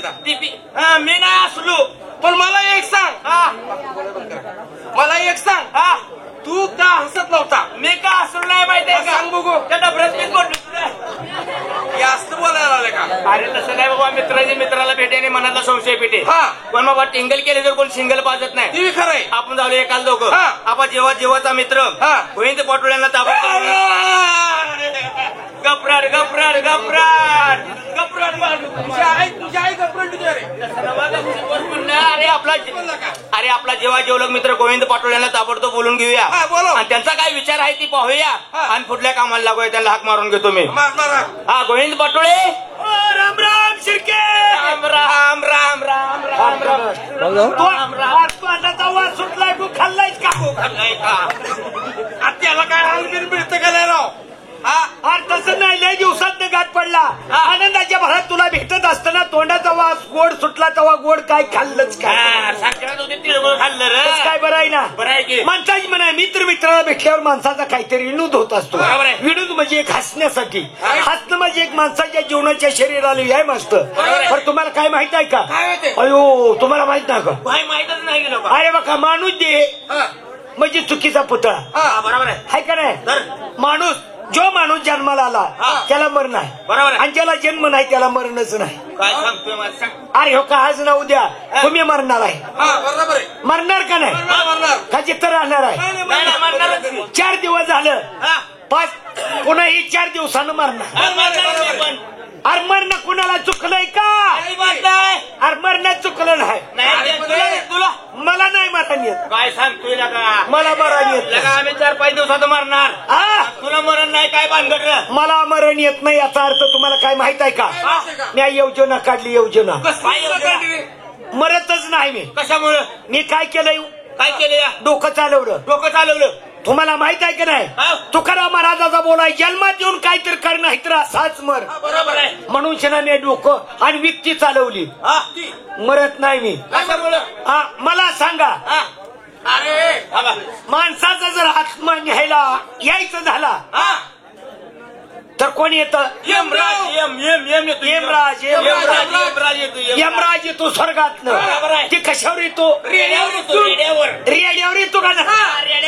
आता मी नाही असलो. पण मला एक सांग, मला एक सांग, तू का हसत नव्हता? मी का असलो नाही माहितीये का? सांग बघू. त्या डबऱ्यात मीच बोललो तुला. हे असं बोलायला लागलं का? अरे तसं नाही बाबा, मित्राच्या मित्राला भेटे आणि मनातला संशय पेटे. पण बाबा टिंगल केले तर कोण सिंगल पाजत नाही. ती खरंय. आपण जाऊ एकाल दोघं. आपण जेव्हा जेव्हाचा मित्र होईन ते पाटोळ्यांना ताबडतोब गपराड गपराड गपराड गपराड मारू. तुझ्या आई गपरंड तुझ्या रे. अरे आपला जेव्हा जेवलग मित्र गोविंद पाटोळ्यांना ताबडतोब बोलून घेऊया आणि त्यांचा काय विचार आहे ती पाहूया आणि पुढल्या कामाला लागूया. त्यांना हाक मारून घेतो मी. हा गोविंद पाटोळे, राम राम शिर्के, राम राम राम राम राम राम राम. तू वास सुटलाय, तू खाल्लायच का? खाल्लाय का? त्याला काय हालबिल मिळतं का नाही राव? अरे तसं नाही, लय दिवसात गाठ पडला. आनंदाच्या भरात तुला भेटत असताना तोंडाचा वास गोड सुटला तेव्हा गोड काय खाल्लंच काय? साखरात होते तिळगुळ खाल्लं रे. काय बरं आहे ना? बरं आहे की. माणसाची म्हणा मित्र मित्राला भेटल्यावर माणसाचा काहीतरी विनोद होत असतो. विनोद म्हणजे एक हसण्यासाठी. हसणं म्हणजे एक माणसाच्या जीवनाच्या शरीराला आहे मस्त. पण तुम्हाला काय माहित आहे का? अयो तुम्हाला माहित नाही का? माहितच नाही गेलो. अरे बघा, माणूस दे म्हणजे चुकीचा पुतळा. बरोबर आहे का नाही? जो माणूस जन्माला आला त्याला मरण आहे. बरोबर. आणि ज्याला जन्म नाही त्याला मरणच नाही. काय सांगतोय मला? अरे हो का, आज ना उद्या तुम्ही मरणार आहे. बरोबर आहे. मरणार का नाही? का जिथं राहणार आहे? 4 दिवस झालं, 5 पुन्हा ही 4 दिवसानं मरणार. अरे मरण कुणाला चुकलंय का? अरे मरण चुकलं नाही. तुला मला नाही मरण येत. काय सांगतोय मला मरण येत. आम्ही 4-5 दिवसात मरणार. तुला मरण नाही काय भानगड? मला मरण येत नाही याचा अर्थ तुम्हाला काय माहित आहे का? मी योजना काढली. योजना मरतच नाही मी. कशामुळे? मी काय केलंय? काय केलं? डोकं चालवलं. तुम्हाला माहित आहे की नाही? तुकाराम महाराजाचा बोलाय, जन्मात येऊन काहीतरी कर नाही तर असाच मर. बरोबर आहे. म्हणून शनाने डोकं आणि व्यक्ती चालवली. मरत नाही मी. मला सांगा, अरे माणसाचा जर आत्मा न्यायला यायचं झाला तर कोण येतं? यमराज. यमराज येतो स्वर्गातनं. ती कशावर येतो? रेड्यावर येतो का ना?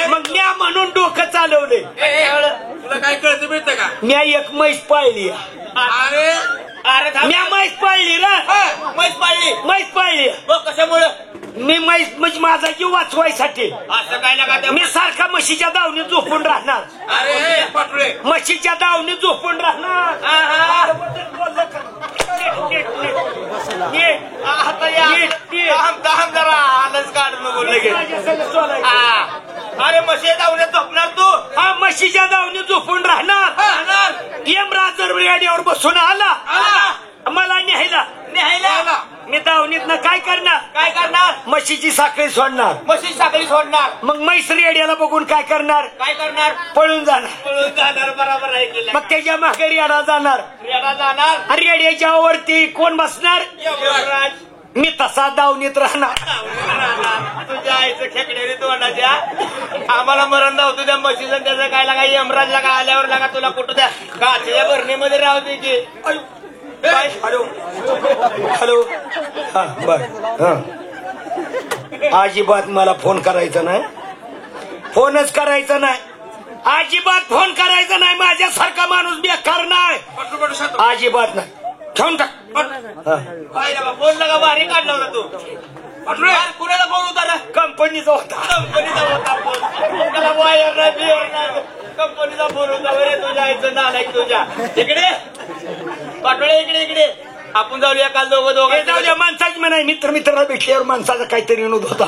मग म्या म्हणून डोकं चालवले. तुला काय कळतं मिळतं का? म्या एक म्हैस पाळली. अरे म्या म्हैस पाळली रे. म्हैस पाळली. कशामुळे? मी म्हैस म्हणजे माझा जीव वाचवायसाठी. असं काय लागा? मी सारखा म्हशीच्या दावणीत झोपून राहणार. अरे पाटोळे, म्हशीच्या दावणीत झोपून राहणार. जरा आलंच काढून बोलले गे. अरे म्हशी दावणीत झोपणार तू? हा, म्हशीच्या दावणीत झोपून राहणार. यमराज जर रेड्यावर बसून आला मला न्यायला मी दावणीत काय करणार? म्हशीची साखळी सोडणार. मग म्हैस रेड्याला बघून काय करणार? पळून जाणार. बरोबर आहे. मग त्याच्या मागे रेडा जाणार. आणि रेड्याच्या वरती कोण बसणार? मी तसा दावणीत राहणार. तुझ्या आईचं खेकड्याने तोंडाच्या आम्हाला मरण धावतो त्या म्हशीचं. त्याचं काय लागा? यमराजला का आल्यावर लागा तुला कुठं त्या काचेच्या भरणीमध्ये राहू दे की. हॅलो हा बर. अजिबात मला फोन करायचा नाही. फोनच करायचा नाही. अजिबात फोन करायचा नाही. माझ्यासारखा माणूस बेकार नाही. अजिबात नाही. ठेवून टाक. फोन लगा भारी काढला होता तू. कुणाला फोन होता? कंपनीचा होता. त्याला वायर नाही बियर नाही. कंपनीचा फोन होता. तुझ्या आईचं नालायक तुझ्या. इकडे पाटोळे, इकडे आपण जाऊया काल दोघं जाऊया. माणसाची म्हणाय मित्र मित्राला भेटल्यावर माणसाचा काहीतरी विनोद होता.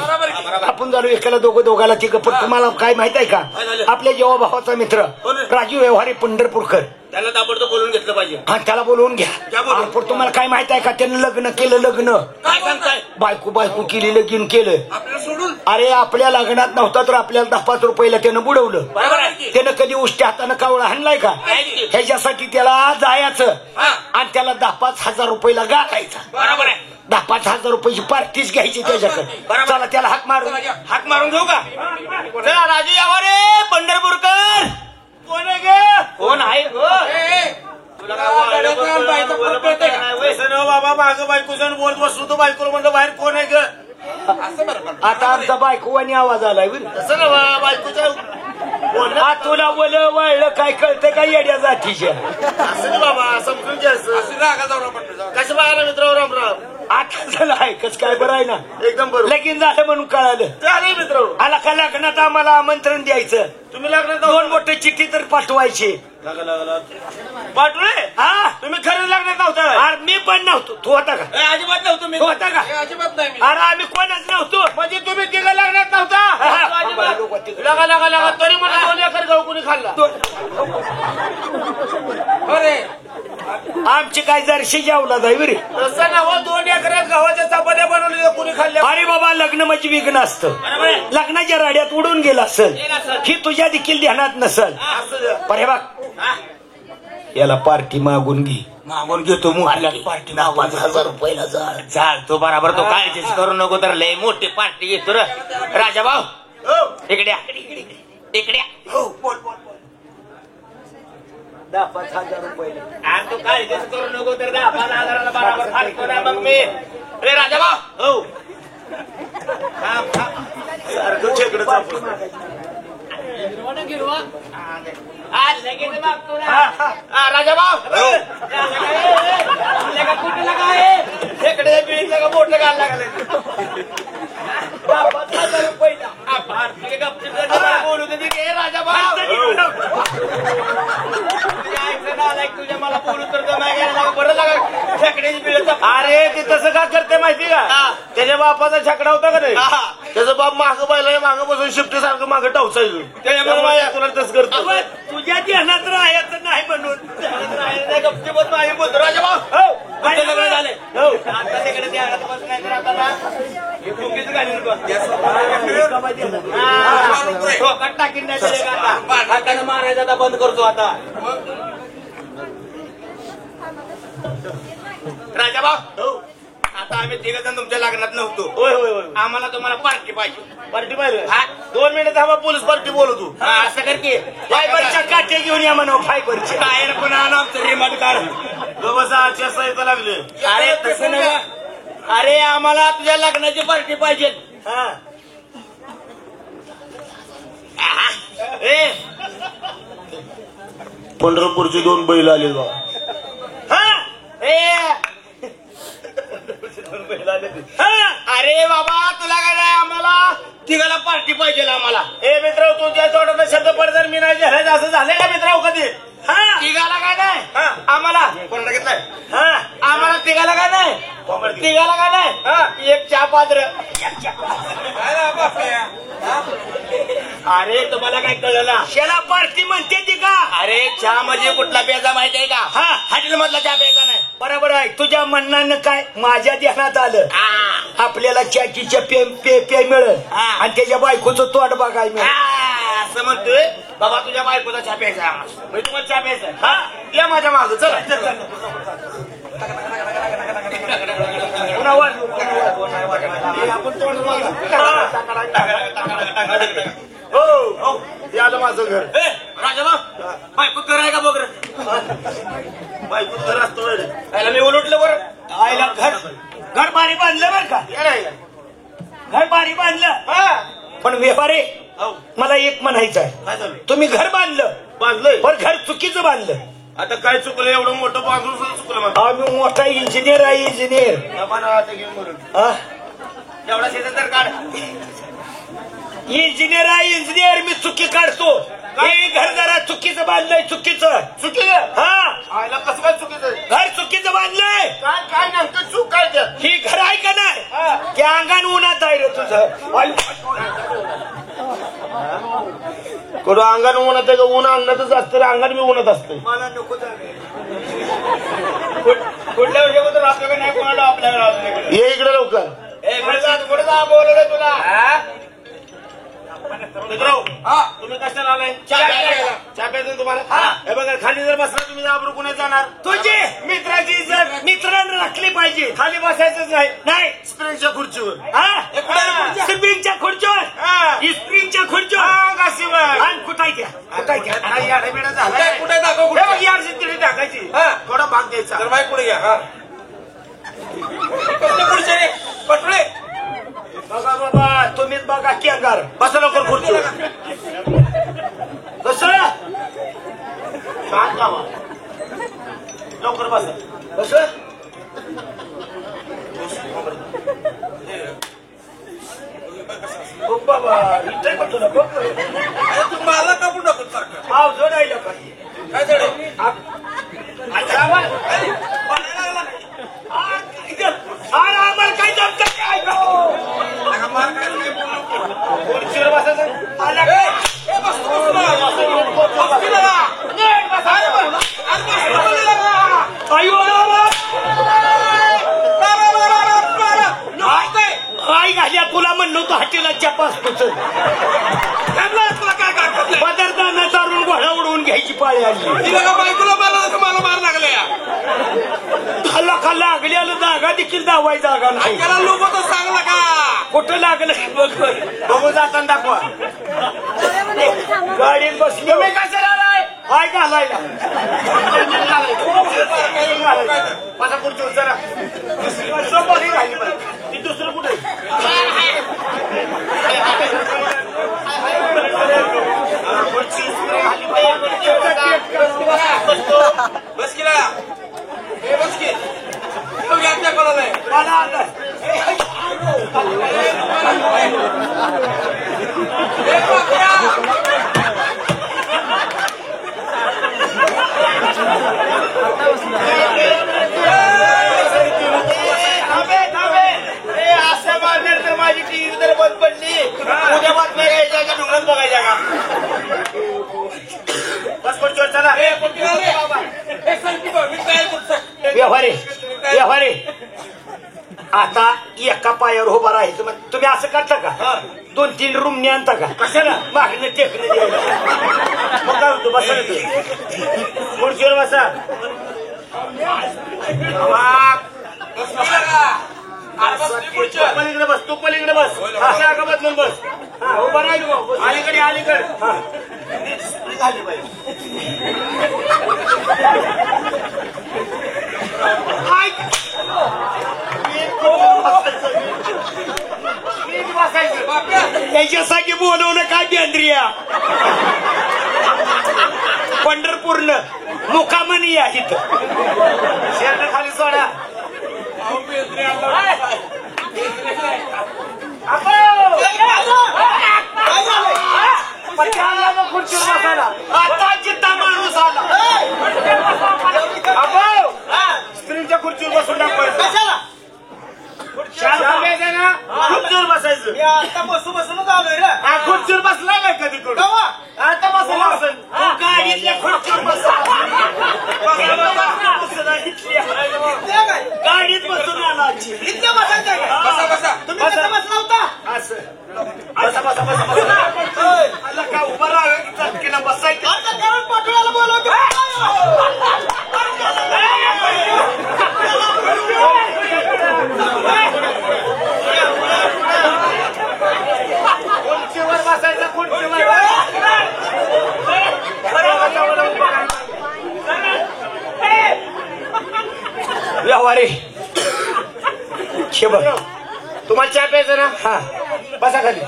आपण जाऊ एकाला दोघाला ती गप्पा. तुम्हाला काय माहित आहे का? आपल्या जेव्हा भावाचा मित्र राजू व्यवहारी पंढरपूरकर, त्याला ताबडतोब बोलून घेतलं पाहिजे. हा, त्याला बोलवून घ्या. पण तुम्हाला काय माहित आहे का? त्यानं लग्न केलं. काय सांगताय? बायको केली, लगीन केलं. सोडून अरे आपल्या लग्नात नव्हता तर आपल्याला 10-5 रुपयाला त्यानं बुडवलं. त्यानं कधी उष्ट्या हातानं कावळा हाणलाय का? ह्याच्यासाठी त्याला जायचं आणि त्याला 10-5 हजार रुपयाला गाठायचा. बरोबर आहे. 10-5 हजार रुपयाची पार्टीच घ्यायची त्याच्याकडे. चला त्याला हाक मारून घेऊ का? चला राजू यावर पंढरपूरकर. कोण आहे? बाबा मागं बायको जण बोलत बसलो तो बायकोला म्हणलं बाहेर कोण आहे ग असं बरं पण आता आमचा बायकोवानी आवाज आलाय बरं. तसं ना बायकोच्या हा तुला वळलं वळलं काय कळतं का येड्या जातीच्या. असं नाही बाबा समजून घ्यायचं असं रागा जाऊ म्हणतो जाऊ कसं बाळा मित्र राम राम आता झालं ऐकच काय बरं आहे ना. एकदम बरोबर लगीन झालं म्हणून कळालं. चालेल मित्र आला का लग्नात आम्हाला आमंत्रण द्यायचं. तुम्ही लागणार दोन मोठे चिठ्ठी तर पाठवायची. पाठवले हा तुम्ही खरंच लागणार नव्हता अरे मी पण नव्हतो. तू होता का? अजिबात नव्हतं मी तू होता का? हे अजिबात नाही मी अरे आम्ही कोणच नव्हतो. म्हणजे तुम्ही तिघं लागणार नव्हता हा. लगा लगा लगा तरी मला 2 एकर गहू कुणी खाल्ला अरे आमची काय जर्शी जेवला जाई बरे. तसं ना हो 2 एकरात गव्हाच्या चपात्या बनवल्या कुणी खाल्ल्या अरे बाबा लग्न म्हणजे विघ्न असतं. लग्नाच्या राड्यात उडून गेला असेल ही तुझ्या देखील ध्यानात नसल. पण हे बघ याला पार्टी मागून घे. मागून घेतो पार्टी 5,000 रुपयाला चाल तो बराबर तो काळजीच करू नको तर लय मोठी पार्टी घेतो रे राजा भाऊ इकडे इकडे 10,000 रुपयाला. तू काळजीच करू नको तर 10,000 बराबर फाटतो ना मग मी रे राजा भाऊ हो सारखं छेकडं राजा भाऊ कुठे लगा आहे खेकडे बिळीतलं का मोठं घाल लागलं 10,000 रुपये बोलू दे राजा भाऊ तुझ्या मला बोलू तर बरं लागा खेकड्याची बिळ. अरे ते तसं का करते माहिती का त्याच्या बापाचा छकडा होता का नाही त्याचा बाप मागं पाहिलं मागं बसून शिफ्टी सारखं मागं टावसायचं त्याच्यामुळे तुला तसं करतो तुझ्या ध्यानात राहायचं नाही म्हणून गप्तीपत नाही बोलतो राजा भाऊ लग्न झाले आता तिकडे ध्यानात बस नाही तर आता ना ठोकात टाकीन नाही तर आता हाताने मारायचा आता बंद करतो आता राजा भाऊ आता आम्ही 3 जण तुमच्या लग्नात नव्हतो होय होय होय आम्हाला तुम्हाला पार्टी पाहिजे हा 2 मिनिट थांबा पोलीस पार्टी बोलतो असं कर की फायबरच्या काठ्या घेऊन या म्हणा. फायबरचे टायर पण आणा आमचं रिमोट काढ बसा आजच्या येतं लागले अरे तसं नाही अरे आम्हाला तुझ्या लग्नाची पार्टी पाहिजे पंढरपूरचे 2 बैल आले बा अरे बाबा तुला काय नाही आम्हाला तिघाला पार्टी पाहिजे आम्हाला ए मित्र तुझ्या तोंडाचा शब्द पडतात मी नाही असं झालं का मित्र कधी तिघाला काय नाही आम्हाला कोणाला घेतलाय आम्हाला तिघाला काय नाही तिघाला काय नाही एक चहा पात्र अरे तुम्हाला काय कळलं ना शेला पार्टी म्हणते ती का? अरे चहा म्हणजे कुठला प्यायचा माहिती आहे का हॉटेल मधला चहा प्यायचा नाही बरोबर आहे. तुझ्या म्हणण्यानं काय माझ्या ध्यानात आलं आपल्याला चॅकीच्या पे मिळेल आणि त्याच्या बायकोचं तोंड बघायला मिळेल असं म्हणतोय बाबा तुझ्या बायकोचा चहा प्यायचा आम्हाला म्हणजे तुम्हाला चहा प्यायचा या माझ्या मागं चला हो आलं माझं घर राजा भाऊ बायको घर आहे का बघ बायको घर असतो यायला मी उलटलं बरं आयला घर बारी बांधलं बरं का? घर बारी बांधलं पण व्यापारी मला एक म्हणायचं आहे तुम्ही घर बांधलंय पण घर चुकीचं बांधलं. आता काय चुकलं एवढं मोठं बांधून सुद्धा चुकलं आम्ही मोठा इंजिनियर आहे इंजिनियर एवढा शेतात तर काढ इंजिनियर आहे इंजिनियर मी चुकी काढतो. हे घर जरा चुकीचं बांधलंय चुकीचं आयला कसं काय चुकीचं घर चुकीचं बांधलंय काय काय नेमकं चूक काय त्यात ही घर आहे का नाही त्या अंगान उन्हात आहे रे तुझं कुठं अंगाने उन्हात आहे का ऊन अंगातच असतं रे अंगाने मी उन्हात असते मला नको कुठल्या वर्षी आपल्याकडे नाही कोणाला आपल्याकडे ये इकडे लवकर कुठे जा बोलवलं तुला तुम्ही कशाला आलाय चहा प्यायचं तुम्हाला हे बघा खाली जर बसला तुम्ही आबरू कुणाच जाणार तुझी मित्राची इज्जत मित्रांना राखली पाहिजे. खाली बसायचंच नाही नाही स्प्रिंगच्या खुर्चीवर स्प्रिंगच्या खुर्चीवर इस्त्रीच्या खुर्च्या घासीवर आणि कुठायच्या झालाय कुठे दाखव हे बघ यार तिथे टाकायची थोडा भाग द्यायचा तर माहिती पुढे घ्या हा पुढचे पटले बघा बाबा तुम्हीच बघा की अंगार बसा लवकर खुर्ची कसं शांत राहा लवकर बसा कसं बाबा इथे बघतो ना बघ तू मला का पुढे नको सारखं हाव जोडायला पाहिजे काय झालं अरे आम्हाला काय जमतं काय मार काय बोलू नको खुर्चीवर बसायचं आई घाल्या तुला म्हणलं होतं हाटीला चपास पदार्थांना चालून घोडा उडवून घ्यायची पाळी आली तिला का बायकोला मारला मला मार लागला खाल्ला खाल्ला लागल्याला जागा देखील दावाय जागा नाही त्याला लोक तर सांगला का कुठं लागलं बघ बघू जाताना दाखवा गाडीत बसली तुम्ही कशाला आलाय काय घालायला माझा खुर्ची उचला सोपी राहिली ती दुसरं कुठे बस केला हे बस की त्या कोणाला असं मारणार तर माझी टीव्ही तर बंद पडली उद्या बातम्या घ्यायच्या का डोंगरात बघायच्या का बस खुर्चीवर चला व्यवहारे आता एका पायावर उभा राहायचं मग तुम्ही असं करता का 2-3 रूम आणता का कशाला मागणं टेकणं द्यायला मग काय होतो बसा खुर्चीवर बसा पलीकडे बस तू पलीकडे बस अशा का बदलून बस उभा राहील अलीकडे अलीकडे झाली पाहिजे त्याच्यासाठी बोलवणं काय बेंद्रिया पंढरपूरनं मुकामणी या इथं शेरनं खाली सोडा खुर्चीवर बसायला आता चित्ता माणूस आला स्त्रीच्या खुर्चीवर बसून टाकायचं खुर्चीवर बसायचं आता बसूनच आलोय रे खुर्चीवर बसला नाही कधी कुठं आता बसला असेल गाडीतल्या खुर्चीवर बसा गाडीत बसून आला इथं बसायचं बसा बसा तुम्ही कसं बसला होता असं बसा बसा बसा बसा का उभं राहावं चटकीला बसायचं कारण पाठवण्याला बोलवतो खुर्चीवर बसायचं खुर्चीवर व्यवहारे बघ तुम्हाला चहा प्यायचं ना हा बसा खाली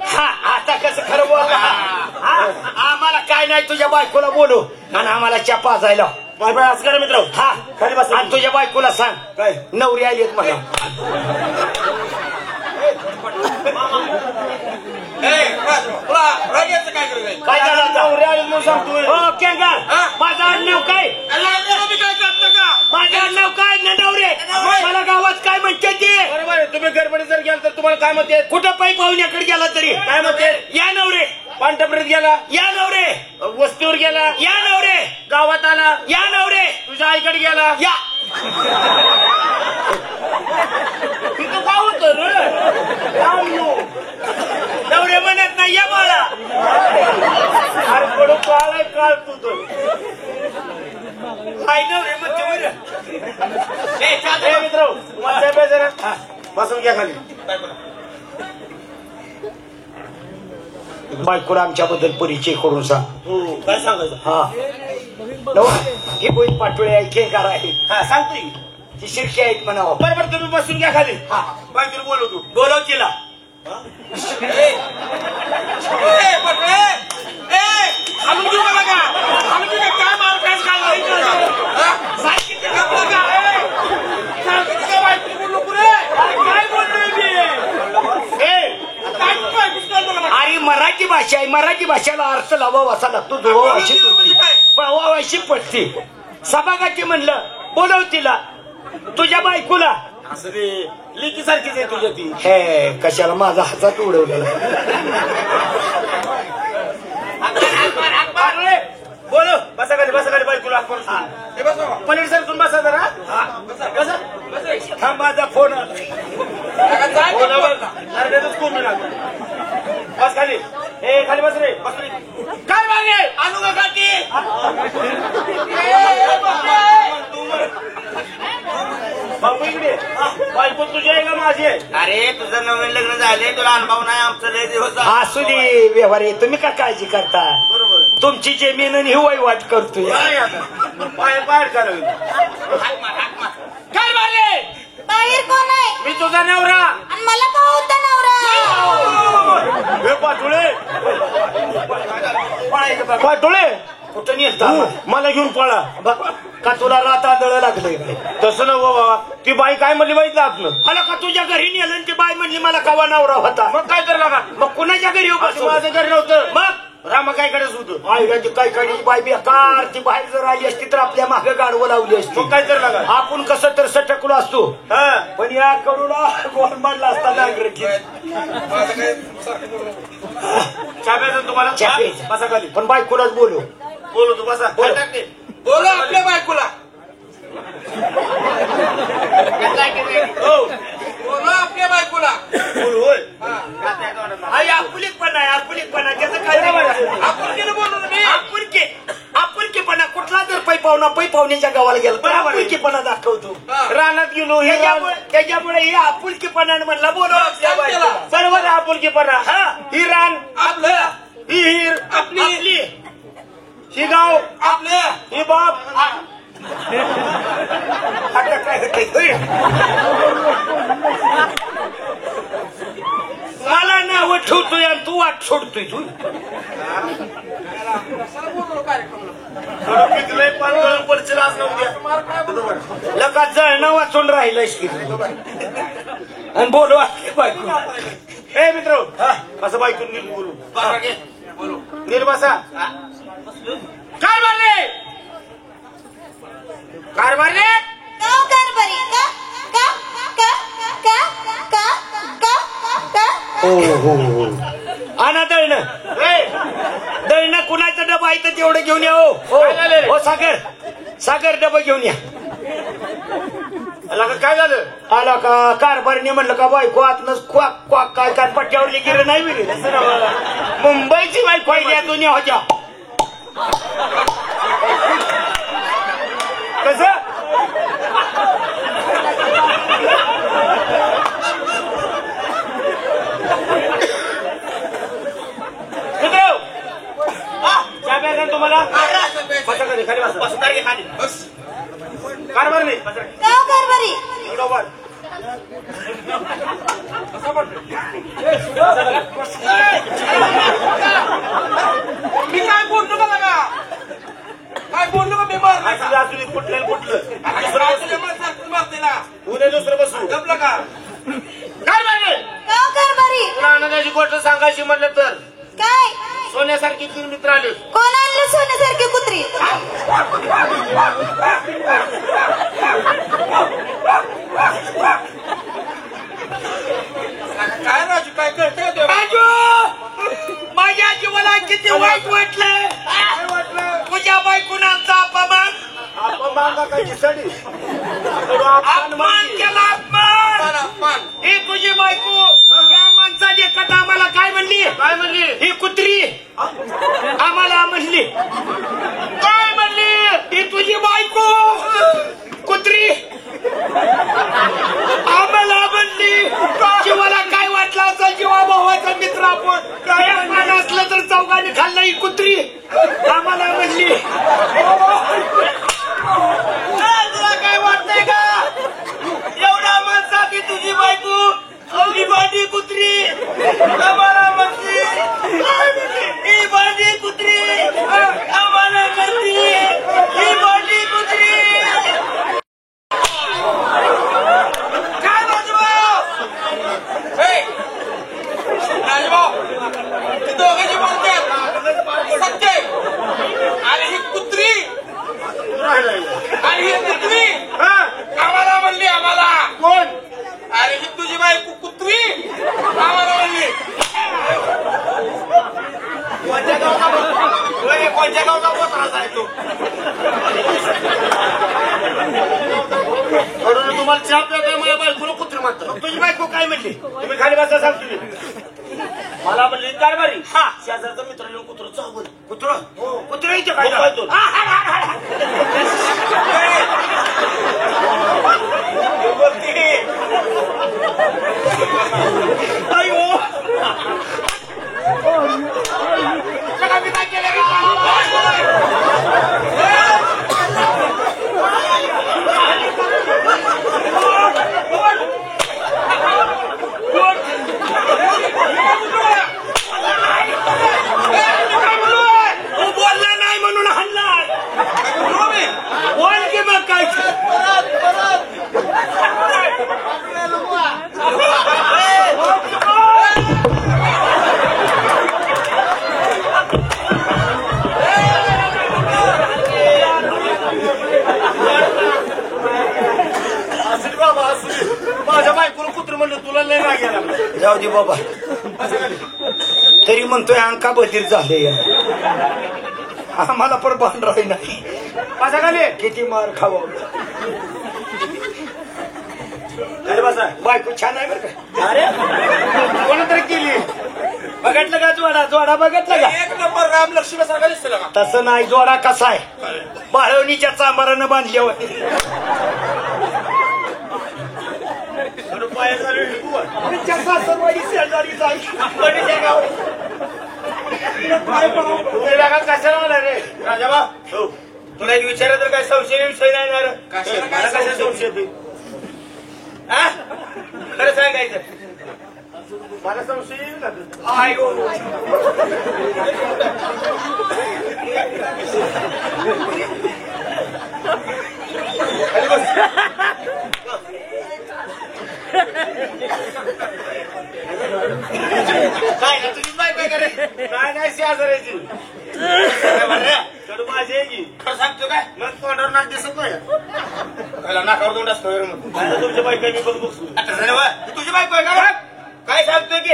हा आता कसं खरं बोल आम्हाला काय नाही तुझ्या बायकोला बोलू आणि आम्हाला चहा पाजायला असं करा मित्र हा खाली बसा आणि तुझ्या बायकोला सांग काय नवरी आलीत मला तुला रागायचं काय करायचं काय झालं आता? नवरी आली म्हणून सांगतोय हो केंगार माझं आडनाव काय मी काय करतो का माझं आडनाव काय नवरे मला गावात काय म्हणते ते बरोबर आहे तुम्ही गडबडीत जर गेला तर तुम्हाला काय म्हणते कुठं पायी पाहुण्याकडे गेला तरी काय म्हणते या नवरे पांढरपडीत गेला या नवरे वस्तीवर गेला या नवरे गावात आला या नवरे तुझ्या आईकडे गेला या तिथं काय होतं रे नवरे म्हणत नाही या मला अरे पडू काळ काळ तू तर काय नवरे म्हणते बरं मित्र तुम्हाला चहा प्यायचं ना बसून घ्या खाली बायकोला आमच्याबद्दल परिचय करून सांग. काय सांगायचं? हा हे बोईत पाटोळे आहे, खेळकार आहे. हा सांगतोय. ती शिर्षी आहेत म्हणावं. बरोबर तुम्ही बसून घ्या खाली. हा बायकोला बोलवतो. बोलव तिला. हलून घेऊ का? हलून घेऊ का? काय मार काय अरे मराठी भाषा आहे, मराठी भाषेला अर्थ लावा असा लागतो. अशी पडते. सभागाठी म्हणलं बोलव तिला, तुझ्या बायकोला. असं रे लिकी सारखीच आहे तुझ्या ती. हे कशाला माझा हातात उडवलेला. बोलो बसा खाली बायकोला. पनीर सर तुम्ही बसा जरा. हा माझा फोन आला. बस खाली. ए खाली बस रे. बस रे. काय मागे आणू का काकी? बापू इकडे. बायको तुझी आहे का माझी आहे? अरे तुझं नवीन लग्न झाले, तुला अनुभव नाही. आमचं लय दिवस असू दे व्यवहार आहे, तुम्ही का काळजी करता? बरोबर. तुमची जमीन आणि ही वहिवाट करतोय. बाहेर करावी. काय मागे? बाहेर कोण आहे? मी तुझा नवरा. आणि मला का होता नवरा? हे पाटोळे. पाटोळे कुठं नेलता? मला घेऊन पळा. का तुला रात आदळ लागलंय? तसं ना बाबा. ती बाई काय म्हणली माहिती आपलं? मला का तुझ्या घरी नेलं आणि ती बाई म्हणली मला कवा नवरा होता. मग काय करायला का? मग कुणाच्या घरी माझं घर नव्हतं. मग रामा काय कडेच होतं. आई काय काढी बाई बेकार. ती बाहेर जर आली असती तर आपल्या मागे गाडवं लावली असती. मग काय करायला का? आपण कसं तर सटकलो असतो. पण या कडूला गोल मांडला असता नागरिक. चाप्याचं तुम्हाला बसा खाली. पण बायकोलाच बोलू. बोलू तू बसा. बोला आपल्या बायकोला. बोला आपल्या बायकोला. बोलू होय. आपुलिकपणा आहे, आपुलिकपणा. त्याचं काय आपुलकीने बोलू ना मी. आपुलकीपणा कुठला जर पै पाहुण्याच्या गावाला गेला तर आपुलकीपणा दाखवतो. रानात गेलो. त्याच्यामुळे ही आपुलकीपणाने म्हणला बोलव आपल्या बायकोला. बरोबर आपुलकीपणा. हा ही रान आपलं. ही हिर आपली. ही गाव आपलं. ही बाप. आता काय होतंय? मला नाव ठेवतोय आणि तू वाट सोडतोय. तू लका जळणं वाचून राहिलंयस की आणि बोलू बायको. ए मित्र असं बायकून नीट बोलू. नीट बसा. काय मारले? काय मारले? गाव कारभारी. हो. आणा दळणं. दळणं कुणाचं डबा आहे तर तेवढं घेऊन या. हो सागर डबा घेऊन या. काय झालं? आला का कारभारने म्हणलं का बायको आतनच क्वाक क्वाक काय काय पट्ट्यावरली गिरं नाही मिळेल. मुंबईची बायको आहे या दोन्ही होत्या. कसं तुम्हाला खाली बस. कारभार नाही. गाव कारभारी. मी काय बोललो का लगा? काय बोललो का? मी मारलं कुठलं उद्या दुसरं बसू. जपलं का? काय मारले? गाव कारभारी. तुला आनंदाची गोष्ट सांगायची म्हणलं तर काय? सोन्यासारखी 3 मित्र आले. कोण आणलं सोन्यासारखी कुत्री? काय राजू काय कळतंय? राजू माझ्या जीवनात किती वाईट वाटलं. तुझ्या बायकून आमचा अपमान केला. अपमान. ही तुझी बायको या माणसाने एकदा आम्हाला काय म्हणली? ही कुत्री आम्हाला म्हणली. काय म्हणली? ही तुझी बायको कुत्री आम्हाला म्हणली. जीवाला काय वाटलं असेल? जीवा भावाचा मित्र आपण काय असलं चौघांनी खाल्ला ही कुत्री आम्हाला म्हणली तुला काय वाटतंय का एवढा माणसा की तुझी बायको अवघी भांडी कुत्री आम्हाला म्हणते ही भांडी कुत्री आम्हाला म्हणते ही भांडी कुत्री काय राजभाऊ ते दोघे जे बोलतात सत्य आणि ही कुत्री आणि ही कुत्री आम्हाला म्हणली आम्हाला कोण अरे ही तुझी बायको कुत्री आम्हाला म्हणली कोणत्या गावचा पोत्राच आहे तो तुम्हाला चहा प्यायला मला बायकोला कुत्री म्हणतात तुझी बायको काय म्हणली तुम्ही खाली बसा सांग तुम्ही मला म्हणली कारभारी हा शेजारचा मित्र येऊन कुत्र चावल कुत्र कुत्र इथे काय मी काय केलं बोलला नाही म्हणून हल्ला बोल की मग काय माझ्या बायकोला कुत्र म्हणलं तुला लय राग गेला जाऊ दे बाबा तरी म्हणतोय अंका बधीर झाले आम्हाला पण भांडराय नाही माझ्या खाली किती मार खावा बायको छान आहे बरं का अरे कोणतरी केली बघितलं का जोडा बघितलं का एक नंबर राम लक्ष्मी सारखा दिसला का तसं नाही जोडा कसा आहे बाळवणीच्या चांबारानं बांधल्यावर कशाला मला रे राजाबा तुला एक विचार तर काय संशय विषय नाही ना कशा संशय तू खरं सांगायचं मला संशय येईल ना काय ना तुझी बायको आहे का रे नाही शेजारायची माझी आहे की खरं सांगतो काय मग तोंडावर नाक दिसत नाही नाकावर तोंड असतो तुमच्या बायको मी बघ बघतो तुझी बायको आहे का काय सांगतोय की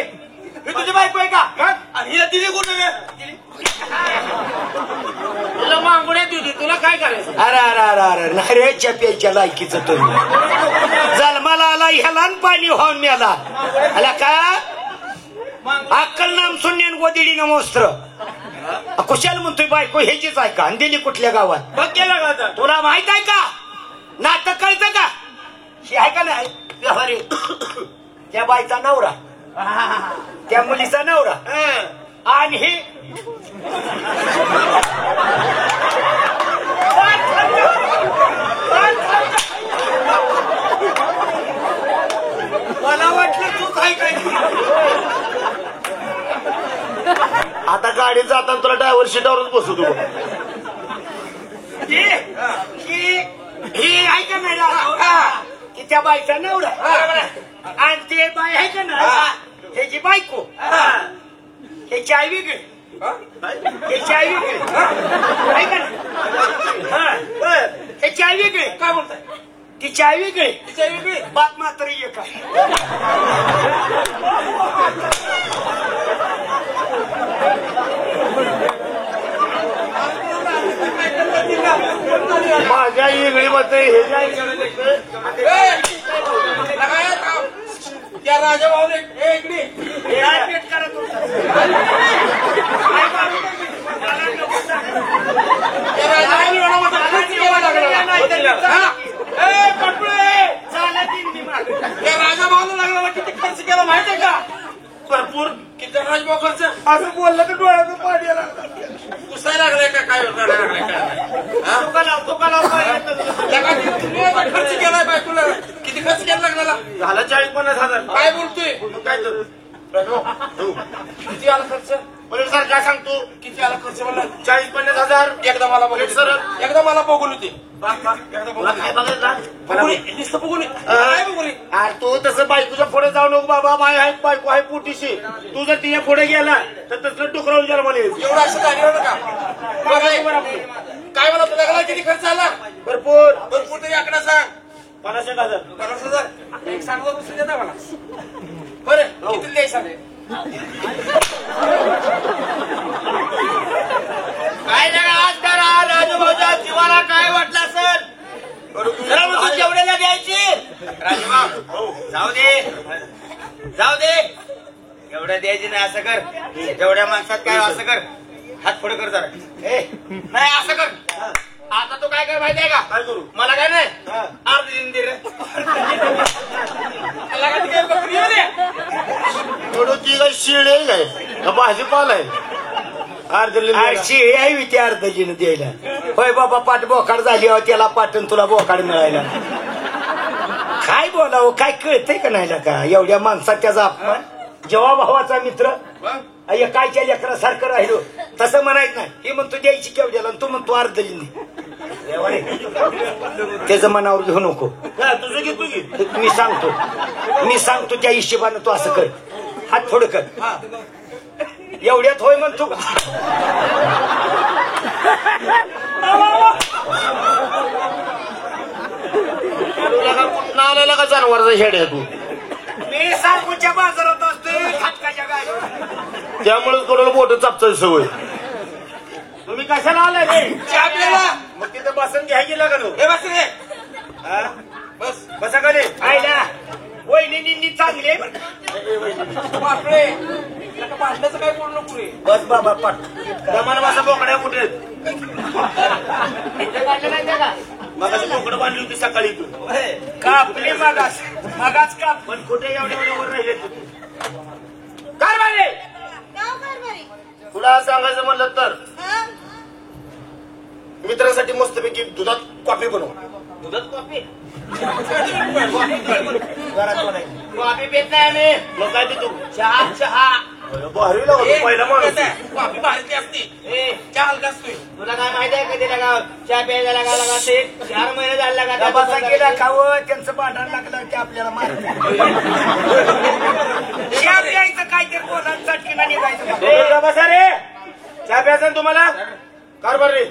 ही तुझी बायको आहे का आणि हिला दिली कुठं तुला मागुड्या दिली तुला काय करायचं अरे अरे अरे अरे नाही रे चप्याच्या लायकीच तुम्ही जन्माला आला ह्याला पाणी होऊन मिळाला आला का अक्कल नाम सुन्यान गोदिडीनं मोस्त्र कुशाल म्हणतोय बायको ह्याचीच आहे का आणि दिली कुठल्या गावात बघ केला का तुला माहित आहे का नाटक कळतं का ही आहे का नाही व्यवहारी त्या बाईचा नवरा त्या मुलीचा नवरा आणि हे मला वाटलं तू काय काय आता गाडी जाताना तुला ड्रायव्हर सीटावरच बसू तू ही आहे का नाही की त्या बाईचा नवरा आणि ते बाई आहे का ना ह्याची बायको ह्याची आई वेगळी ह्याची आई वेगळी आहे का ना ह्याची आई वेगळी काय बोलताय तिची आई वेगळी तिची आई वेगळी बात मात्र एक आहे माझ्या वेगळी मत त्या राजा भाऊने इकडे पेट करत होता राजा भाऊला लागला किती खर्च केला माहितीये का भरपूर किती राजभाऊ खर्च असं बोललं तर डोळ्यातून पाणी यायला लागलं. पुसायला लागलाय का काय करायला लागलाय काय खर्च केलाय बायकोला किती खर्च केला लागला झाला 40-50 हजार. काय बोलतोय काय तर किती आला खर्च पलीड सर काय सांगतो किती आला खर्च मला 40-50 हजार. एकदा मला बघून सर एकदा मला बघून होते तुला काय बघायचं नुसतं बघून काय बघून अरे तू तसं बायकोच्या पुढे जाऊ नको बाबा. माय आहे बायको आहे पोटीशी. तू जर तिच्या पुढे गेला तर तसलं डुकरावून गेला मला एवढं असं झालं का काय मला तुला किती खर्च आला भरपूर भरपूर तरी आकडा सांग 50,000. 50,000 एक सांगा बसून देता मला बरं किती द्यायचं काय आज करा राजूभाऊच्या जीवाला काय वाटलं सर जेवढ्याला द्यायची राजूभाऊ जाऊ दे एवढ्या द्यायची नाही. असं कर एवढ्या माणसात काय असं कर हात पुढे कर जरा. नाही असं कर आता तू काय कर माहितीये का काय करू मला काय नाही अर्धी दे रे थोडं ती काय शिळ आहे काय भाजीपाला आहे शिळी आहे विती अर्धजीनं द्यायला. होय बाबा पाठ बोकाड झाली अहो त्याला पाठन तुला बोकाड मिळायला. काय बोलावं काय कळतंय का नाही का एवढ्या माणसात त्याचा अपमान. जेव्हा भावाचा मित्र कायच्या लेकरासारखं राहिलो तसं म्हणायचं नाही. हे म्हणतो द्यायची केवढ्याला तू म्हणतो अर्धजीने त्याचं मनावर घेऊ नको. तुझं घे तू घे. मी सांगतो त्या हिशोबानं तू असं कर हात थोडं कर. एवढ्यात होय म्हणतो का आलेला का जनावरचा शेड आहे तू. मी सारखूच्या बाजारात असतोय खाटकाच्या गाडी त्यामुळे कोणाला बोट चापचायची सवय. तुम्ही कशाला आलाय रे चहा प्यायला मग तिथं बसन घ्या गेला का हे बस रे बस बसा का रे आयला वहिनी चांगले बापरे भांडण्याचं काय बोलू नको रे बस बाबा पाठ दमान बसा बोकड्या कुठे मगाशी बोकडं बांधली होती सकाळी तू कापले मागाच काप पण कुठे एवढ्या वर राहिले तू काय बारे तुला सांगायचं म्हणलं तर मित्रासाठी मस्तपैकी दुधात कॉफी बनव. दुधात कॉफी कॉफी पेत नाही आम्ही. मग काय पितो चहा भारी पहिला माणूस कॉफी भारीची असते चहा हलका असतोय तुला काय माहिती आहे कधी लागा चहा प्यायला लागा ते 4 महिने झाले लागा बसा गेला खावं त्यांचं भांडण लागलं की आपल्याला मारत यायचं काहीतरी बोला चटकीला निघायचं. बसा रे चहा प्यायचा ना तुम्हाला कारभार रे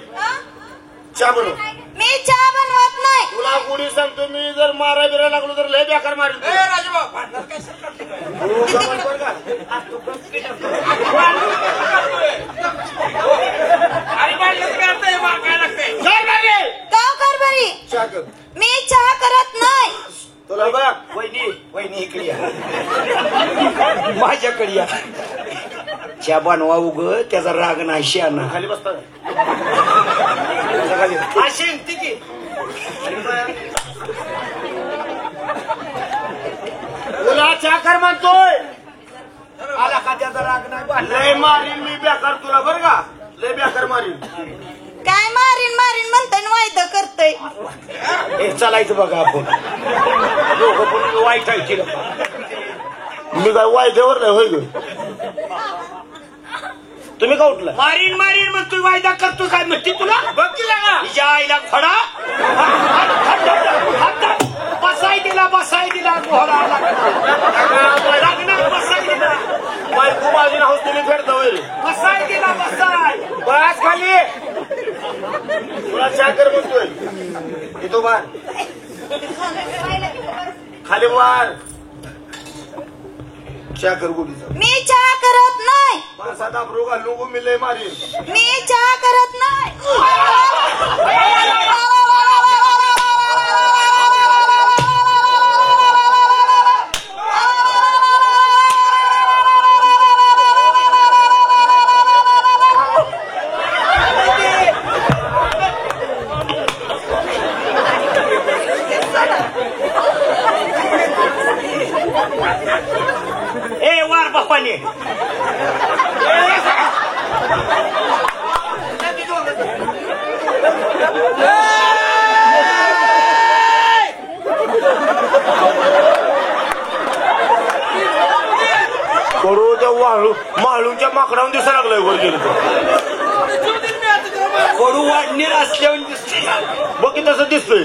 चहा बनव. मी चहा बनवत नाही. तुला गुढी सांगतो मी जर मारा बिरा लागलो तर लय बेकार मारेल. राजूभाऊ भांडणार काय आणि भांडण्याचं काय अर्थ आहे काय लागतंय गाव कारभारी चहा कर. मी चहा करत नाही. तुला बघ वहिनी इकडे या माझ्याकडे या. च्या बनवा उग त्याचा राग नाही शाना खाली बसता अशी की तुला चहा कर म्हणतोय. आला का त्याचा राग नाही लय मारीन मी बेकार तुला बरं का लय बेकार मारीन. काय मारीन म्हणताना वायदा करतय. हे चालायचं बघा आपण दोघं पण वाईट आहे. मी काय वायद्यावर नाही होय ग. तुम्ही का उठला मारीन म्हणतोय वायदा करतो काय म्हणते तुला बघ की लागा तिच्या आईला फडा बसाय दिला घोडा लागणार बसाय दिला बायको बाजून हाऊस तुम्ही फेडता होय बसाय दिला बस खाली तुला चहा कर म्हणतोय येतो बार खाली बार चहा कर गुढीचा. मी चहा करत नाही. माणसात अब्रू घालू गो मी लय मारीन. मी चहा करत नाही. ए वार बापाने कडू त्या माळूंच्या माकडावून दिसायला लागलाय वर गेलं कडू वाढणीर असल्यावर दिसते बघ की तसं दिसतोय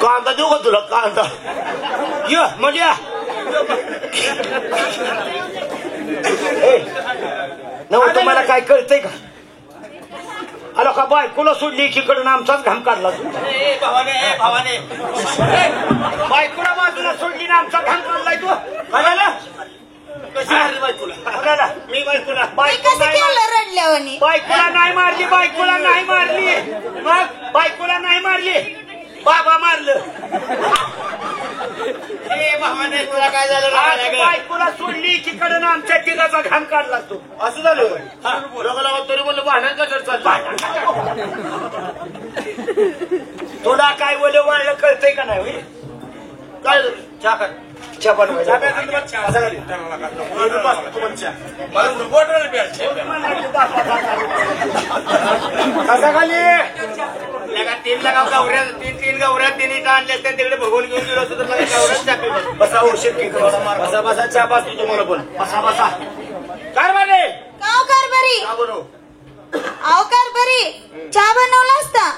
कांदा देऊ का तुला कांदा य म्हणजे नव तुम्हाला काय कळतंय का आलो का बायकोला सोडली एकीकडून आमचाच घाम काढला तू भावाने बायकोला बाजूला सोडली ना आमचा घाम काढलाय तू बघायला कशी मारली बायकोला बघायला मी बायकोला कसं केलं रडल्यावानी बायकोला नाही मारली बायकोला नाही मारली मग बायकोला नाही मारली बाबा मारलं भावाने तुला काय झालं आज बायकोला सोडली एकीकडून आमच्या तिघाचा घाम काढला तू असं झालं लोकांना तरी म्हणलं भांडण कसं चाललं तुला काय बोल वाढलं कळतंय का नाही होय? काय चहा कर चहा बनवायचा कसा खाली तीन गवऱ्या तिने आणल्या असत्या तिकडे भगवून घेऊन गेलो असतो तर मला गवऱ्याच टाकली बसा औषध घे बसा बसा चहा पाच तुम्हाला पण बसा बसा काय म्हणे काव कारभारी का बनव आव कारभारी चहा बनवला असता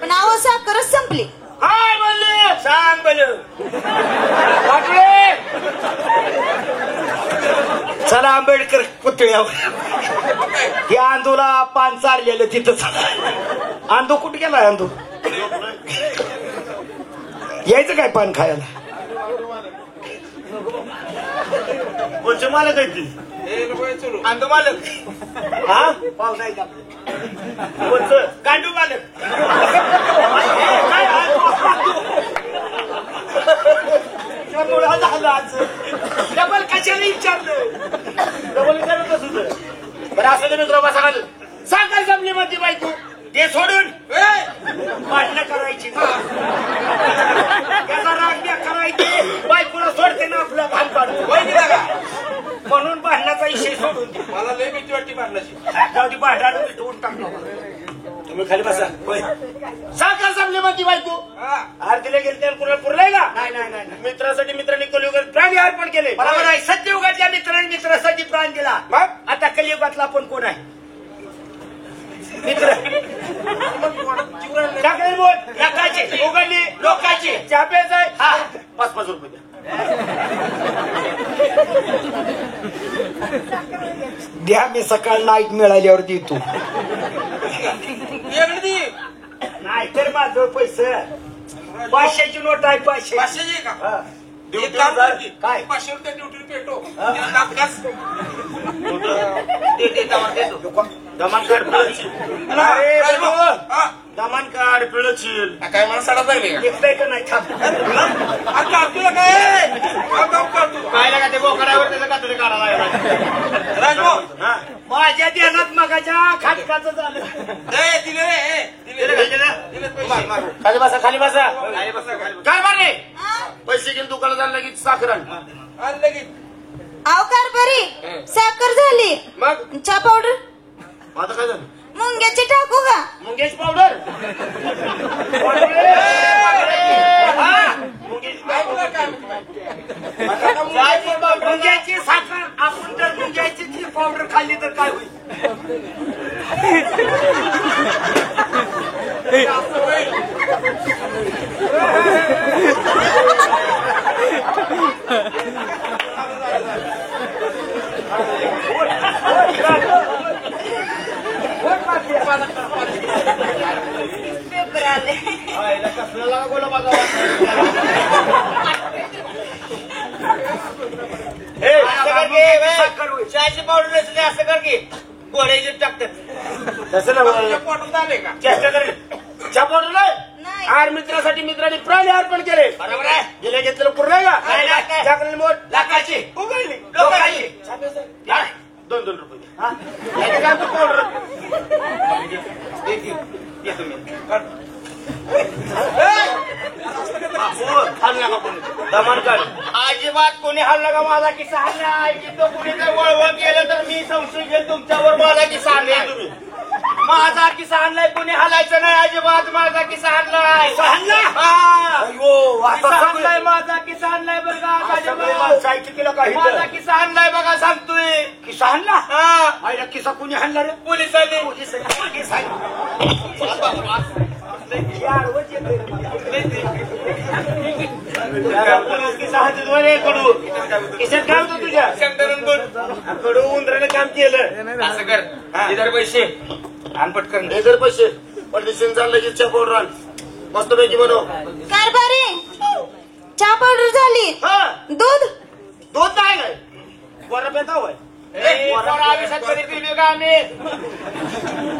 पण आव साखरच संपली काय म्हणले सांग बोल वाटले चला आंबेडकर पुतळ्यावर हे आंदोला पान चाललेलं तिथं चला आंदो कुठे गेलाय आंदो यायचं काय पान खायला कोणचे मालक आहेत ती अंधो मालक हा पाऊस आहे का कोणचं गांडू मालक काय मुळा झालं आज डबल कशाला विचारलं डबल विचारत असू बरं असं मित्र बसा घाल साखर जमली म्हणते बायको ते सोडून भांडणं करायची त्याचा राग द्या करायची बायकोला सोडते ना आपलं घाम काढतो म्हणून भांडणाचा विषय सोडून दे. मला लय भीती वाटते मारण्याची जाऊ दे भांडण मिटवून टाकलो तुम्ही खाली बसा होय साखर जमली म्हणती बायको आरतीला गेले त्याला कुणाला पुरलाय का नाही नाही नाही मित्रासाठी मित्रांनी कलियुगात प्राणी अर्पण केले बरोबर आहे सत्ययुगातल्या मित्रांनी मित्रासाठी प्राण दिला मग? आता कलियुगातला आपण कोण आहे मित्र टाकले बोल लोकांची उघडली लोकांची चहा प्यायचा आहे हा 5-5 रुपये द्या द्या मी सकाळ नाईट मिळाल्यावर देतो नाही तर माझं पैसे 500ची नोट आहे 500 500 का हा. एक काम कर की, काय? 500 रुपये ड्युटी पेटो त्याला दाब घास. ते दमान कार्ड अरे राजभाऊ, बाबा, हा. दमान कार्ड पिळशील काय मला सडा लागले का निघतंय का नाही थांब आता तुला काय काम करतो काय लागा ते बोकडावर त्याचं कातडी काढायला राजभाऊ माझ्या ध्यानात मगाच्या खाटकाचं झालं दिले रे दिले पैसे. खाली बसा खाली बसा खाली बसा, खाली बसा. काय मारले आ? पैसे घेऊन दुकानात जायला लगेच साखर आण आणलं की आव कारभारी साखर झाली मग चहा पावडर आता काय झालं मुंग्याची टाकू का मुंगेश पावडर मुंग्याची साखर आपण जर मुंग्याची ती पावडर खाल्ली तर काय होईल पेपर आले कसला बोला बघा साखर होईल चहाची पावडर नसते असं कर की गोळ्याची टाकतात तसं ना तुझ्या पोटात आले का चेष्टा कर चहा पावडर नाही. नाही आर मित्रासाठी मित्रांनी प्राणी अर्पण केले बरोबर आहे गेले घेतलेलं पुरलंय का नाही, नाही. जागरण मोठ लाखाची उघडली लोकांची. या, 2-2 रुपये द्या. याने काय तू पावडर येतो मी ए! बापू, हाल नका कोणी दमन काढ अजिबात कोणी हाल नका माझा किस्सा हाल तिथं कुणी जर वळवळ केलं तर मी संशय घेईल तुमच्यावर माझा किस्सा आणलाय तुम्ही माझा किस्सा आणलाय कोणी हालायचं नाही अजिबात माझा किस्सा आणलाय आणलाय माझा किस्सा आणलाय बरं का माझा किस्सा आणलाय बघा सांगतोय किस्सा आणला हा किस्सा कुणी आणला रे पोलिसांनी किशात काय होतं तुझ्या कडू उंदराने काम केलं असं कर इधर पैसे आण पटकन जर पैसे पॉलिटिशियन चाललं की चहा पावडर आण मस्तपैकी बनव कारभारी चहा पावडर झाली दूध दूध नाही काय कोरा पेता होय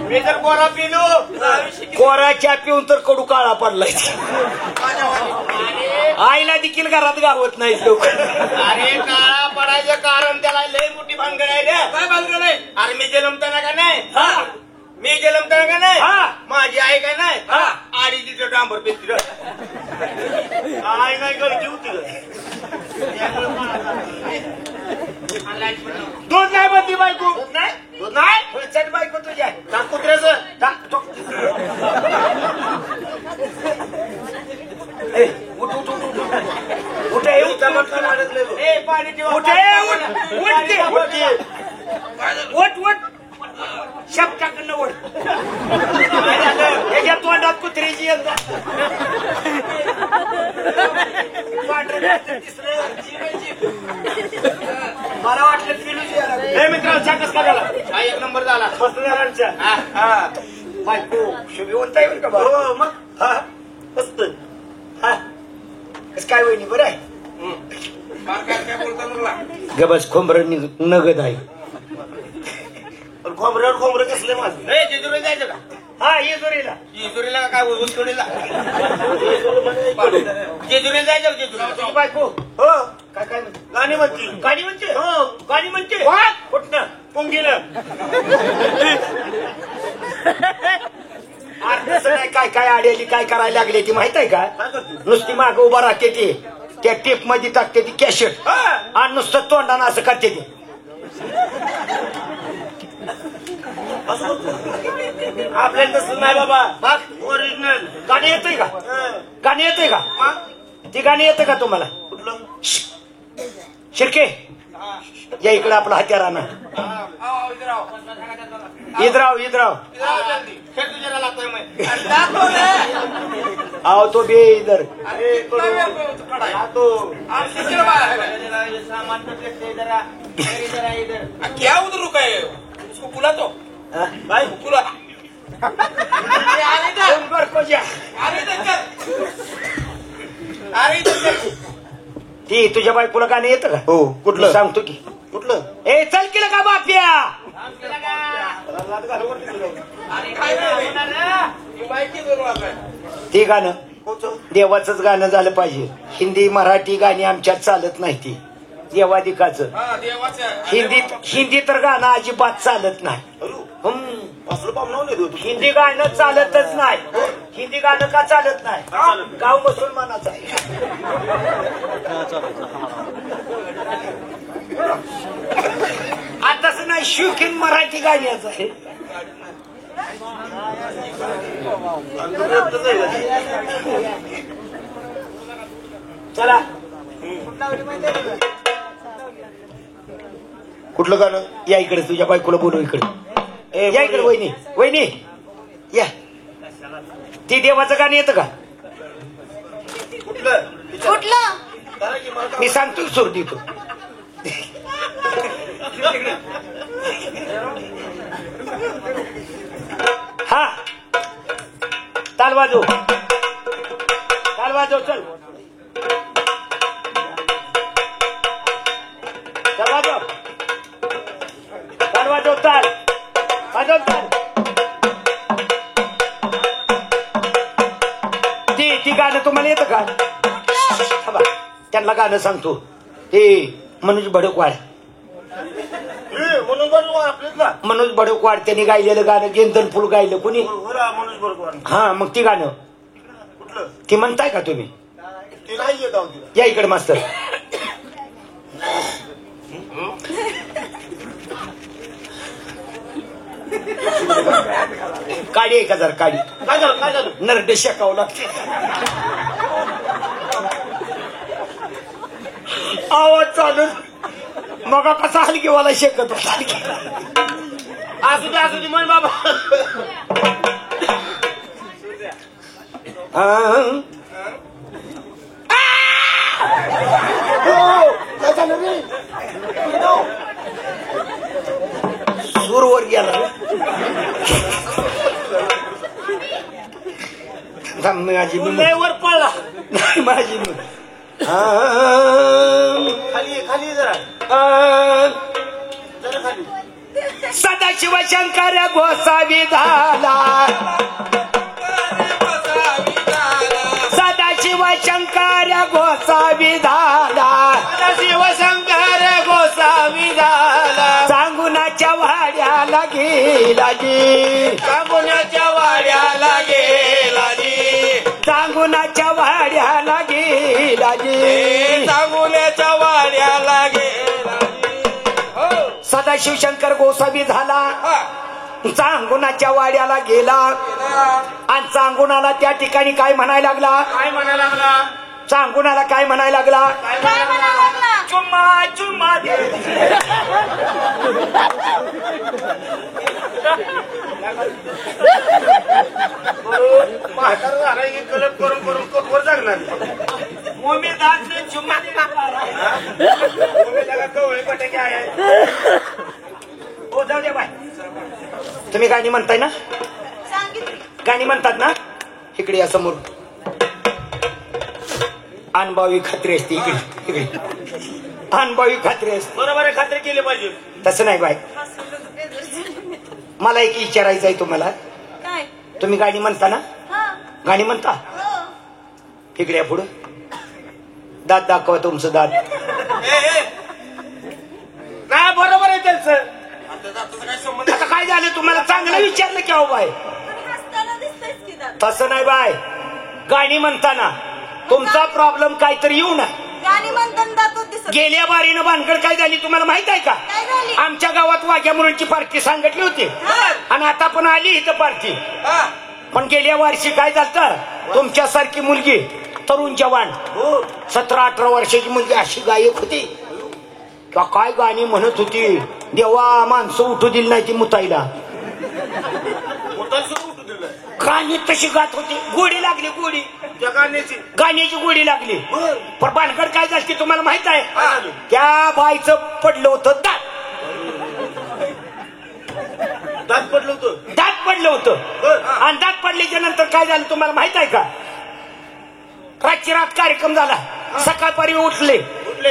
मी जर कोरा पिलो कोरा चहा पिऊन तर कडू काळा पडलाय आईला देखील घरात गावत नाही लोक अरे काळा पडायचं कारण त्याला लय मोठी भानगड आहे रे काय बांधलं नाही अरे मी जन्मताना का नाही मी जन्मताना का नाही माझी आई काय नाही आडी तिथं डांबर पेती आई नाही गरजी होती दूध नाही म्हणती बायको दूध नाही चट बायको तुझ्या टाक कुत्र्याचं टाक कुठे येऊ पाणी वट शब्दाकडनं वड याच्या तोंडात कुत्रीची एकदा मला वाटलं पिलूची मित्रांचा कस का झाला हा एक नंबर झाला मस्त झाला बायको शुभीवंत आहे बरं का हो मग हा मस्त हा कस काय वहिनी बरं आहे काय बोलता मला गबस खोंबर नगद आहे खोबऱ्यावर खोबरं कसले माझं नाही जेजुरीला जायचं का हा येजुरीला जेजुरीला काय उचकडीला जेजुरीला जायचं जेजुरीला बायको हो काय काय म्हणते गाणी म्हणते गाणी म्हणते हो गाणी म्हणते कुठनं पुंगीनं काय काय आडेली काय करायला लागली ती माहित आहे का नुसती माग उभा राहते ती त्या टेप मध्ये टाकते ती कॅशेट आणि नुसतं तोंडानं असं करते ती आपल्याला तसं नाही बाबा ओरिजिनल गाणी येतोय का गाणी येतोय का ती गाणी येते का तुम्हाला कुठलं शिरके या इकडे आपला हत्यार आणा इधराव आओ तो बे इधर क्या उधर रुका है उसको बुला तो भाई बुला ती तुझ्या बायकोला गाणं येतं का हो कुठलं सांगतो की कुठलं ए चल केलं का बाप्या ते गाणं देवाचंच गाणं झालं पाहिजे हिंदी मराठी गाणी आमच्यात चालत नाही ती देवादिकाचं हिंदी तर गाणं अजिबात चालत नाही हिंदी गाणं चालतच नाही हिंदी गाणं का चालत नाही गाव मुसलमानाचं आहे आताच नाही शौकीन मराठी गाण्याचं आहे चला कुठलं गाणं या इकडे तुझ्या बायकोला बोलू इकडे या इकडे वहिनी या ती देवाचं गाणं येतं का कुठलं मी सांगतो सूर देतो हा ताल वाजव चल ताल वाजव ती गाणं तुम्हाला येतं का त्यांना गाणं सांगतो ते मनोज भडकवाड मनोज भडकवाड त्यांनी गायलेलं गाणं गेंदन फुल गायलं कुणी हा मग ती गाणं ती म्हणताय का तुम्ही या इकडे मास्तर. काढी 1000 काढी. काय झालं नरडे शेकावं लागते. आवाज चालू मग कसा हलकीवाला शेकत होता. असू दे म्हण बाबा. सूरवर गेला. माझी वर पळला नाही माझी खाली जरा खाली. सदाशिव शंकर गोसावी झाला. सदाशिव शंकर गोसावी झाला. शिवशंकर गोसावी झाला. सांगुनाच्या वाड्याला गेला जी. सांगुनाच्या वाड्याला गेला जी. सांगुनाच्या वाड्याला गेला जी. सांगुनाच्या वाड्याला गेला जी. सदाशिव शंकर गोसावी झाला. चांगुणाच्या वाड्याला गेला आणि चांगुणाला त्या ठिकाणी काय म्हणायला लागला. काय म्हणायला लागला. चांगुणाला काय म्हणायला लागला. काय म्हणायला लागला. चुम्मा चुम्मा दे. म्हातारा झाला की कलप करून करून कटवर जागणार. मम्मी दात नाही चुम्मा दे. कवळे पटाके आहे. हो जाऊ दे बाय. तुम्ही गाणी म्हणताय ना. सांगितलं. गाणी म्हणतात ना. इकडे या समोर अनबावी खात्री असते. इकडे अनबावी खात्री असते. बरोबर आहे. खात्री केली पाहिजे. तसं नाही बाय. मला एक विचारायचं आहे तुम्हाला. काय. तुम्ही गाणी म्हणता ना. गाणी म्हणता. इकडे या पुढं. दात दाखवा तुमचं दात. नाही बरोबर आहे त्यांचं. आता काय झालं तुम्हाला चांगलं विचारलं की अहो बाय. हसताना दिसतंयच की दात. तसं नाही बाय. गाणी म्हणताना तुमचा प्रॉब्लेम काहीतरी येऊ ना. गाणी म्हणताना दातच दिसत. गेल्या बारीनं भानगड काय झाली तुम्हाला माहित आहे का. काय झाली. आमच्या गावात वाघ्या मुलींची पार्टी सांगितली होती आणि आता पण आली इथं पार्टी. पण गेल्या वर्षी काय झालं. तुमच्यासारखी मुलगी तरुण जवान 17-18 वर्षाची मुलगी अशी गायक होती. काय गाणी म्हणत होती. देवा माणसं उठू दिली नाही ती मुताईला. गाणी तशी गात होती. गोडी लागली. गोडी गाण्याची गोडी लागली. पण भानगड काय झाली तुम्हाला माहित आहे. त्या बाईचं पडलं होतं दात. दात पडलं होतं. दात पडलं होतं आणि दात पडल्याच्या नंतर काय झालं तुम्हाला माहित आहे का. रातची रात कार्यक्रम झाला. सकाळपारी उठले.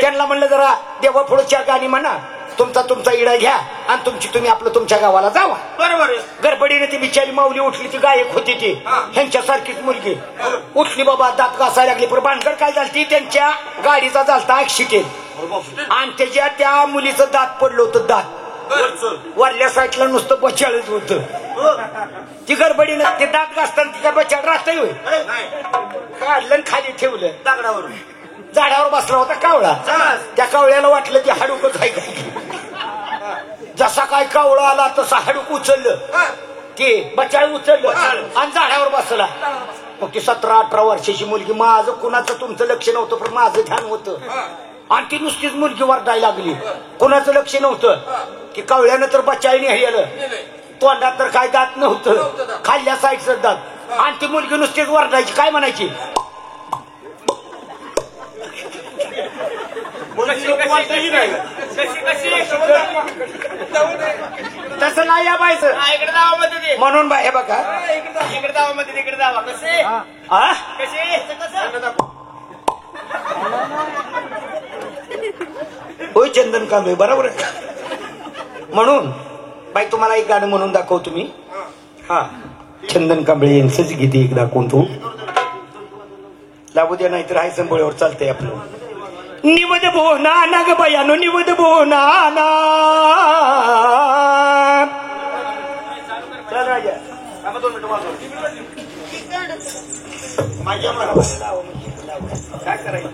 त्यांना म्हणलं जरा देवा पुढे 4 गाणी म्हणा. तुमचा इडा घ्या आणि तुम्ही आपलं तुमच्या गावाला जावा. बरोबर. गडबडीने ती बिचारी माऊली उठली. ती गायक होती ती ह्यांच्यासारखीच मुलगी उठली. बाबा दात घासायला लागली. पण भानगड काय झाली. त्यांच्या गाडीचा झालता ऍक्सिडेंट आणि त्याच्या त्या मुलीचं दात पडलं होतं. दात वरल्या साईडला नुसतं बचाळच होतं. ती गडबडीनं ते दात घासताना ती काय बचाळ राहतय होय. काढलं खाली ठेवलं. दगडावर झाडावर बसला होता कावळा. त्या कावळ्याला वाटलं ती हाडूकच आहे काय. जसा काय कावळा आला तसा हाडूक उचललं. ते बचाळ उचललं आणि झाडावर बसला. मग ती 17-18 वर्षाची मुलगी. माझं कुणाचं तुमचं लक्ष नव्हतं पण माझं ध्यान होतं. आणि ती नुसतीच मुलगी वरडायला लागली. कुणाचं लक्ष नव्हतं. की कावळ्यानं तर बचाळीने हेलं. तोंडात तर काय दात नव्हतं. खाल्ल्या साईडचं दात. आणि ती मुलगी नुसतीच वरडायची. काय म्हणायची. तसं नाही या बायचं. इकडे जावा मध्ये. म्हणून बाय हे बघा. इकडे जावा मध्ये. तिकडे जावा. कसे होय चंदन कांबळे बरोबर आहे. म्हणून बाई तुम्हाला एक गाणं म्हणून दाखव तुम्ही. हा चंदन कांबळे यांचंच गीते एक दाखवून तू लागू द्या. नाहीतर हाय संबळीवर चालतंय आपलं. निवद बोना ना ग बयानो निवद बोना ना. चल राजा 2 मिनिटं. माझ्या काय करायचं